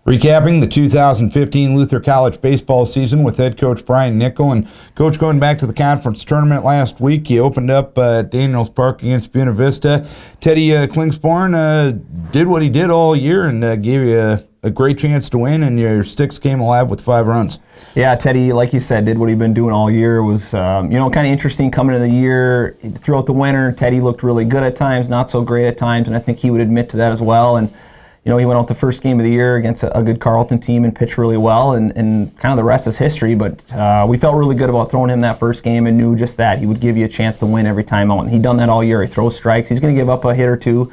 Recapping the 2015 Luther College baseball season with head coach Brian Nickel. And coach, going back to the conference tournament last week, you opened up at Daniels Park against Buena Vista. Teddy Klingsborn did what he did all year and gave you a great chance to win, and your Sticks came alive with 5 runs. Yeah, Teddy, like you said, did what he'd been doing all year. It was kind of interesting coming into the year. Throughout the winter, Teddy looked really good at times, not so great at times, and I think he would admit to that as well. And he went out the first game of the year against a good Carleton team and pitched really well, and kind of the rest is history. But we felt really good about throwing him that first game and knew just that. He would give you a chance to win every time out, and he'd done that all year. He throws strikes. He's going to give up a hit or two,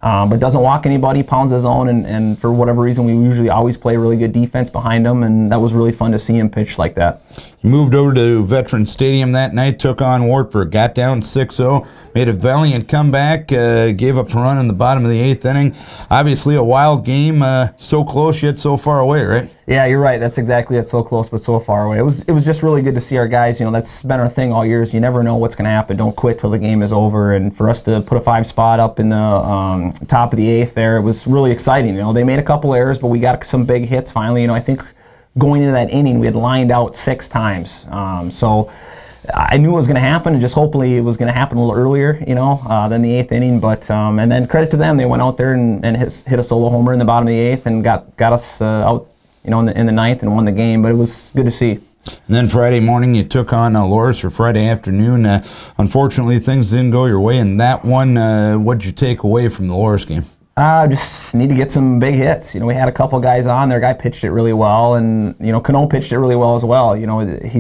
but doesn't walk anybody, pounds his own, and for whatever reason, we usually always play really good defense behind him, and that was really fun to see him pitch like that. You moved over to Veterans Stadium that night, took on Wartburg, got down 6-0, made a valiant comeback, gave up a run in the bottom of the 8th inning. Obviously a wild game, so close yet so far away, right? Yeah, you're right. That's exactly it. So close but so far away. It was just really good to see our guys. That's been our thing all year. Is you never know what's going to happen. Don't quit till the game is over. And for us to put a 5 spot up in the top of the 8th there, it was really exciting. They made a couple errors, but we got some big hits finally. I think going into that inning, we had lined out 6 times. So I knew it was going to happen, and just hopefully it was going to happen a little earlier, than the 8th inning. But and then credit to them, they went out there and hit a solo homer in the bottom of the 8th and got us out, in the 9th and won the game. But it was good to see. And then Friday morning, you took on Loras for Friday afternoon. Unfortunately, things didn't go your way in that one. What did you take away from the Loras game? Just need to get some big hits. We had a couple guys on. Their guy pitched it really well, and Cano pitched it really well as well. He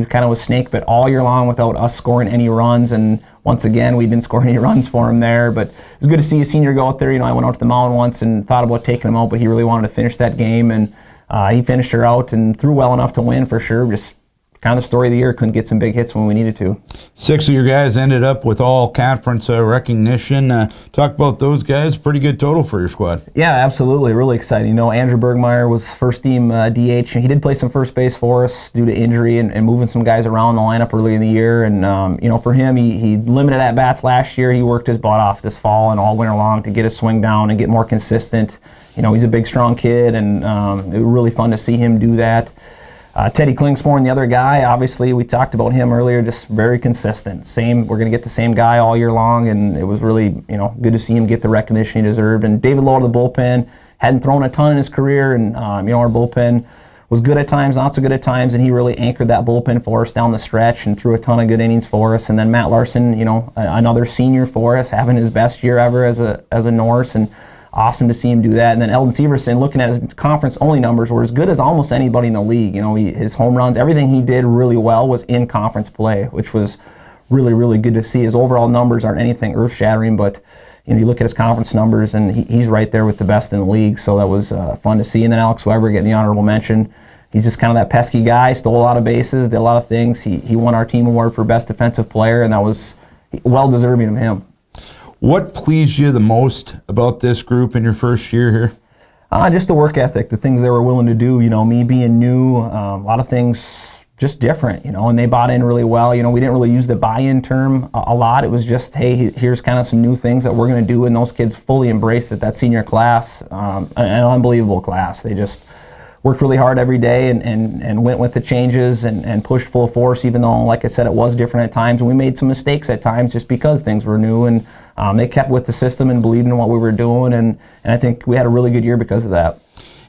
kind of was snake bit all year long without us scoring any runs, and once again we didn't score any runs for him there. But it was good to see a senior go out there. I went out to the mound once and thought about taking him out, but he really wanted to finish that game, and he finished her out and threw well enough to win for sure. Just kind of the story of the year. Couldn't get some big hits when we needed to. 6 of your guys ended up with all conference recognition. Talk about those guys. Pretty good total for your squad. Yeah, absolutely. Really exciting. Andrew Bergmeyer was first team DH. He did play some first base for us due to injury and moving some guys around the lineup early in the year. And, for him, he limited at-bats last year. He worked his butt off this fall and all winter long to get his swing down and get more consistent. He's a big, strong kid, and it was really fun to see him do that. Teddy Klingsborn, the other guy, obviously we talked about him earlier, just very consistent. We're going to get the same guy all year long, and it was really, good to see him get the recognition he deserved. And David Lowe of the bullpen, hadn't thrown a ton in his career, and our bullpen was good at times, not so good at times, and he really anchored that bullpen for us down the stretch and threw a ton of good innings for us. And then Matt Larson, another senior for us, having his best year ever as a Norse, and awesome to see him do that. And then Eldon Severson, looking at his conference-only numbers, were as good as almost anybody in the league. His home runs, everything he did really well was in conference play, which was really, really good to see. His overall numbers aren't anything earth-shattering, but you look at his conference numbers, and he's right there with the best in the league. So that was fun to see. And then Alex Weber getting the honorable mention. He's just kind of that pesky guy, stole a lot of bases, did a lot of things. He won our team award for best defensive player, and that was well deserving of him. What pleased you the most about this group in your first year here? Just the work ethic, the things they were willing to do. Me being new, a lot of things just different, and they bought in really well. We didn't really use the buy-in term a lot. It was just, hey, here's kind of some new things that we're going to do, and those kids fully embraced it. That senior class, an unbelievable class. They just worked really hard every day and went with the changes and pushed full force, even though, like I said, it was different at times. And we made some mistakes at times just because things were new, and they kept with the system and believed in what we were doing, and I think we had a really good year because of that.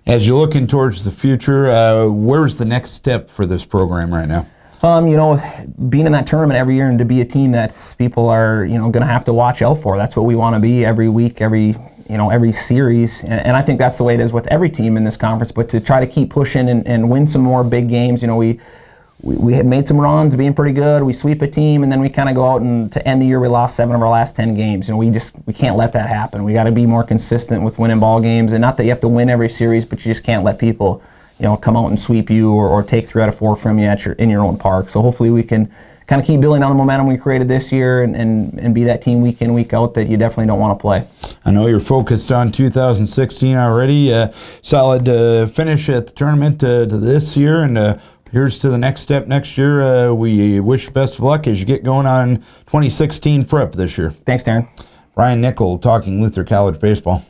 As you're looking towards the future, where's the next step for this program right now? Being in that tournament every year and to be a team that people are, going to have to watch out for. That's what we want to be every week, every series, and I think that's the way it is with every team in this conference. But to try to keep pushing and win some more big games, we had made some runs, being pretty good. We sweep a team, and then we kind of go out, and to end the year, we lost 7 of our last 10 games. We can't let that happen. We got to be more consistent with winning ball games, and not that you have to win every series, but you just can't let people, come out and sweep you or take 3 out of 4 from you in your own park. So hopefully we can kind of keep building on the momentum we created this year and be that team week in, week out that you definitely don't want to play. I know you're focused on 2016 already. Solid finish at the tournament to this year, and here's to the next step next year. We wish you best of luck as you get going on 2016 prep this year. Thanks, Darren. Brian Nickel talking Luther College baseball.